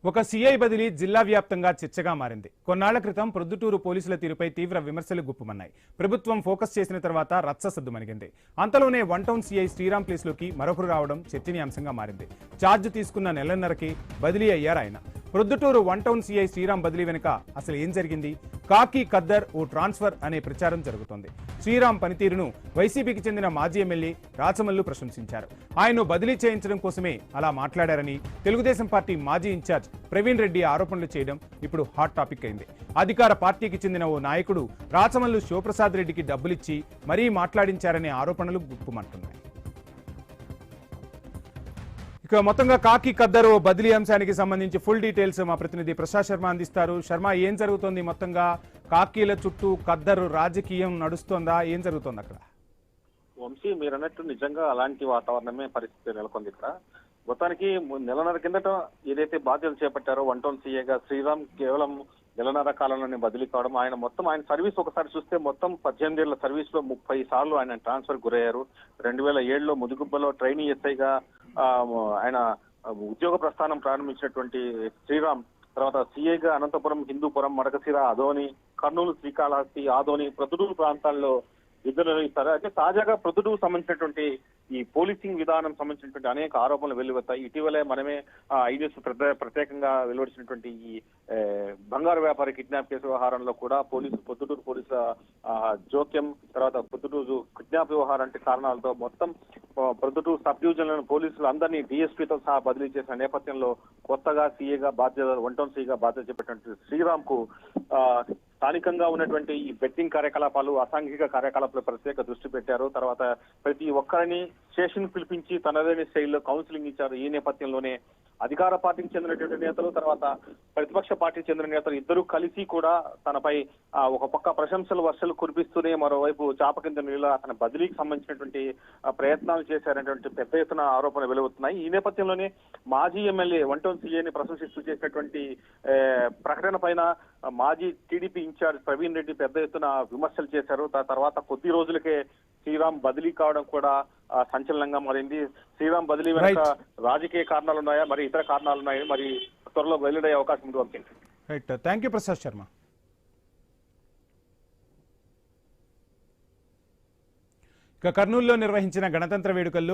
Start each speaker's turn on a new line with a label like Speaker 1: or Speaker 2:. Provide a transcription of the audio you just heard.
Speaker 1: ఒక సీఐ బదిలీ జిల్లా వ్యాప్తంగా చర్చగా మారింది. కొన్నాళ్ల క్రితం ప్రొద్దుటూరు పోలీసుల తీరుపై తీవ్ర విమర్శలు గుప్పుమన్నాయి. ప్రభుత్వం ఫోకస్ చేసిన తర్వాత రచ్చ సద్దుమణిగింది. అంతలోనే వన్ టౌన్ సీఐ శ్రీరామ్ ప్లేస్లోకి మరొకరు రావడం చర్చనీయాంశంగా మారింది. ఛార్జ్ తీసుకున్న నెలన్నరకి బదిలీ అయ్యారు ఆయన. Proddatur one town CI Sriram బదిలీ వెనుక అసలు ఏం జరిగింది? కాకి ఖద్దర్ ఓ ట్రాన్స్ఫర్ అనే ప్రచారం జరుగుతోంది. శ్రీరామ్ పనితీరును వైసీపీకి చెందిన మాజీ ఎమ్మెల్యే రాచమల్లు ప్రశంసించారు. ఆయన్ను బదిలీ చేయించడం కోసమే అలా మాట్లాడారని తెలుగుదేశం పార్టీ మాజీ ఇన్ఛార్జ్ ప్రవీణ్ రెడ్డి ఆరోపణలు చేయడం ఇప్పుడు హాట్ టాపిక్ అయింది. అధికార పార్టీకి చెందిన ఓ నాయకుడు రాచమల్లు శివప్రసాద్ రెడ్డికి డబ్బులిచ్చి మరీ మాట్లాడించారనే ఆరోపణలు గుప్పుమంటున్నాయి. ఇక మొత్తంగా కాకి ఖద్దరు బదిలీ అంశానికి సంబంధించి ఫుల్ డీటెయిల్స్ మా ప్రతినిధి ప్రసాద్ శర్మ అందిస్తారు. శర్మ, ఏం జరుగుతోంది? మొత్తంగా కాకీల చుట్టూ ఖద్దరు రాజకీయం నడుస్తోందా? ఏం జరుగుతోంది అక్కడ?
Speaker 2: వంశీ, మీరు అన్నట్టు నిజంగా అలాంటి వాతావరణమే పరిస్థితి నెలకొంది ఇక్కడ. మొత్తానికి నెలన్నర కిందట ఏదైతే బాధ్యతలు చేపట్టారో వన్ టౌన్ సీఏగా శ్రీరామ్ కేవలం నెలన్నర కాలంలోనే బదిలీ కావడం, ఆయన సర్వీస్ ఒకసారి చూస్తే మొత్తం 18 ఏళ్ల సర్వీస్ లో 30 సార్లు ఆయన ట్రాన్స్ఫర్ గురయ్యారు. 2007లో ముదుగుబ్బలో ట్రైనీ ఎస్ఐగా ఆయన ఉద్యోగ ప్రస్థానం ప్రారంభించినటువంటి శ్రీరామ్ తర్వాత సీఐగా అనంతపురం, హిందూపురం, మడకశిర, అదోని, కర్నూలు, శ్రీకాళహస్తి, ఆదోని, ప్రొద్దుటూరు ప్రాంతాల్లో విధులు నిర్వహిస్తారు. అయితే తాజాగా ప్రొద్దుటూరు సంబంధించినటువంటి ఈ పోలీసింగ్ విధానం సంబంధించినటువంటి అనేక ఆరోపణలు వెలువెత్తాయి. ఇటీవలే మనమే ఐన్యూస్ ప్రత్యేకంగా వెలువడిచినటువంటి ఈ బంగారు వ్యాపారి కిడ్నాప్ కేసు వ్యవహారంలో కూడా పొద్దుటూరు పోలీసుల జోక్యం, తర్వాత పొద్దుటూరు కిడ్నాప్ వ్యవహారానికి కారణాలతో మొత్తం ప్రొద్దుటూరు సబ్ డివిజన్లను పోలీసులు అందరినీ డీఎస్పీతో సహా బదిలీ చేసిన నేపథ్యంలో కొత్తగా సీఏగా బాధ్యత వన్ టౌన్ సీగా బాధ్యత చేపట్టినటువంటి శ్రీరామ్ కు స్థానికంగా ఉన్నటువంటి ఈ బెట్టింగ్ కార్యకలాపాలు, అసాంఘిక కార్యకలాపాలు ప్రత్యేక దృష్టి పెట్టారు. తర్వాత ప్రతి ఒక్కరిని స్టేషన్ పిలిపించి తనదైన శైలిలో కౌన్సిలింగ్ ఇచ్చారు. ఈ నేపథ్యంలోనే అధికార పార్టీకి చెందినటువంటి నేతలు, తర్వాత ప్రతిపక్ష పార్టీకి చెందిన నేతలు ఇద్దరు కలిసి కూడా తనపై ఒక పక్క ప్రశంసలు వర్షాలు కురిపిస్తూనే మరోవైపు చాప కింద నీళ్ళ అతని బదిలీకి సంబంధించినటువంటి ప్రయత్నాలు చేశారనేటువంటి పెద్ద ఎత్తున ఆరోపణలు వెలువడుతున్నాయి. ఈ నేపథ్యంలోనే మాజీ ఎమ్మెల్యే వన్ టౌన్ సీఏని ప్రశంసిస్తూ చేసినటువంటి ప్రకటన పైన మాజీ టీడీపీ ఇన్ఛార్జ్ ప్రవీణ్ రెడ్డి పెద్ద ఎత్తున విమర్శలు చేశారు. తర్వాత కొద్ది రోజులకే శ్రీరామ్ బదిలీ కావడం కూడా సంచలనంగా మారింది. శ్రీరామ్ బదిలీ వెనుక రాజకీయ కారణాలు ఉన్నాయా, మరి ఇతర కారణాలు ఉన్నాయా, మరి త్వరలో వెల్లడయ్యే అవకాశం ఉంది.
Speaker 1: Right, thank you Prasad Sharma. ఇక కర్నూలులో నిర్వహించిన గణతంత్ర వేడుకల్లో